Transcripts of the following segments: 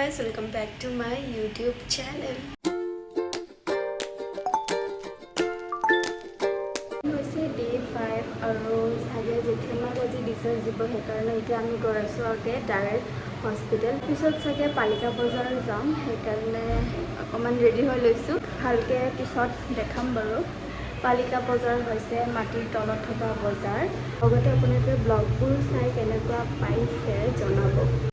guys, welcome back to my YouTube channel. Day 5 আৰু সাগে যেতিয়ামা আজি ডিসচাৰ্জ দিব সেইকাৰণে এতিয়া আমি গৈ আছোঁ আগে ডাইৰেক্ট হস্পিটেল পিছত সাগে পালিকা বজাৰ যাম সেইকাৰণে অকমান ৰেডি হৈ লৈছোঁ ভালকে পিছত দেখাম বাৰু পালিকা বজাৰ হৈছে মাটিৰ তলত থকা বজাৰ লগতে আপোনালোকে ব্লগবোৰ চাই কেনেকুৱা পাইছে জনাব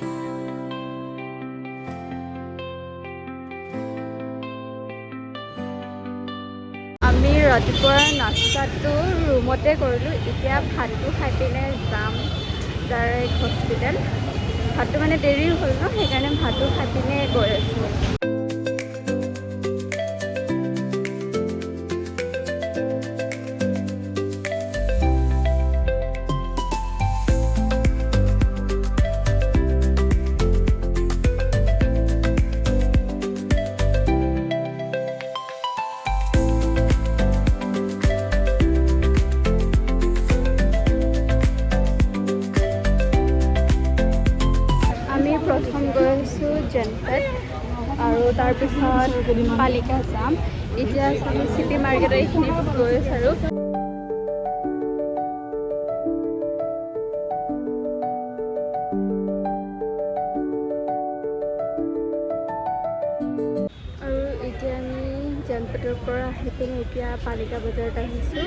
আমি ৰাতিপুৱাৰ নাস্তাটো ৰুমতে কৰিলোঁ এতিয়া ভাতটো খাই পিনে যাম ডাইৰেক্ট হস্পিটেল ভাতটো মানে দেৰি হ'ল ন সেইকাৰণে ভাতটো খাই পিনে গৈ আছোঁ প্ৰথম গৈ আছোঁ জনপথ আৰু তাৰপিছত পালিকা যাম এতিয়া আমি চিটি মাৰ্কেট এইখিনি গৈ আছোঁ আৰু এতিয়া আমি জনপথৰ পৰা আহি পিনে এতিয়া পালিকা বজাৰত আহিছোঁ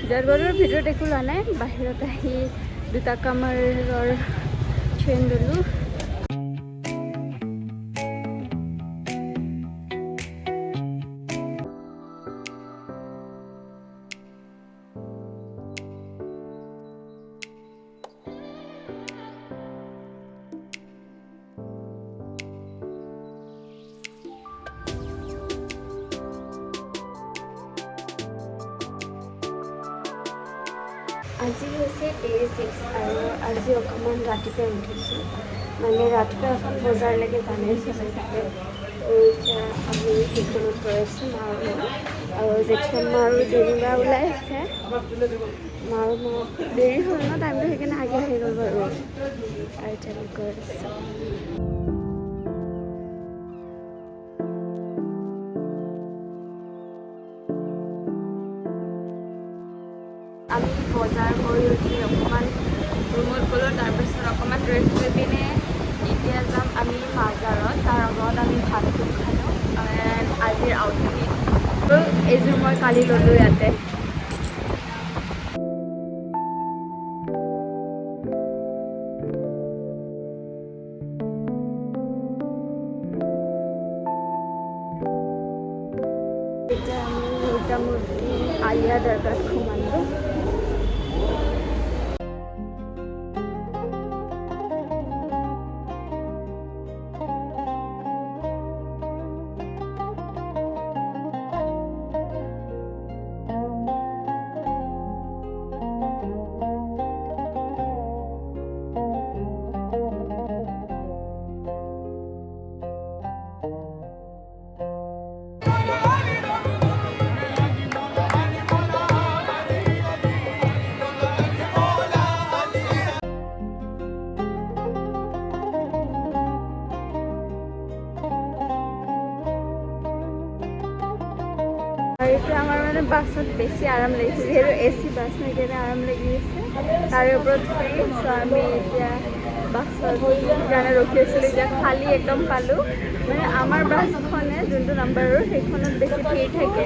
জনপথৰ ভিতৰত একো লোৱা নাই বাহিৰত আহি দুটা কামাৰৰ ট্ৰেইন ল'লোঁ আজি হৈছে Day 6 আৰু আজি অকণমান ৰাতিপুৱাই উঠিছোঁ মানে ৰাতিপুৱা এখন বজাৰলৈকে জানেই চলাই থাকে এতিয়া আমি সেইখনত গৈ আছোঁ মা আৰু জেঠীমা আৰু যেনিবা ওলাই আছে মা আৰু মই দেৰি হ'ল ন টাইমটো সেইকাৰণে আগে আহি গ'ল বাৰু আৰু এতিয়া আমি গৈ আছোঁ আমি বজাৰ কৰি উঠি অকণমান ৰুমত গ'লোঁ তাৰপিছত অকণমান ৰেষ্ট লৈ পিনে এতিয়া যাম আমি মাজাৰত তাৰ আগত আমি ভাতটো খালোঁ আজিৰ আউটফিট এইযোৰ মই কালি ল'লোঁ ইয়াতে এতিয়া আমি নিজামুদ্দিন আলিয়া দৰগাত সোমালোঁ এতিয়া আমাৰ মানে বাছত বেছি আৰাম লাগিছে যিহেতু AC বাছ সেইকাৰণে আৰাম লাগি আছে তাৰে ওপৰত ফ্ৰী চ' আমি এতিয়া বাছত কাৰণে ৰখি আছিলোঁ এতিয়া খালী একদম পালোঁ মানে আমাৰ বাছখনে যোনটো নাম্বাৰৰ সেইখনত বেছি ভিৰ থাকে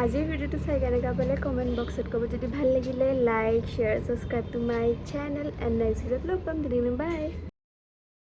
আজিৰ ভিডিঅ'টো চাই কেনেকুৱা পালে কমেণ্ট বক্সত ক'ব যদি ভাল লাগিলে like share subscribe to my channel and next ভিডিঅ'ত লগ পাম বাই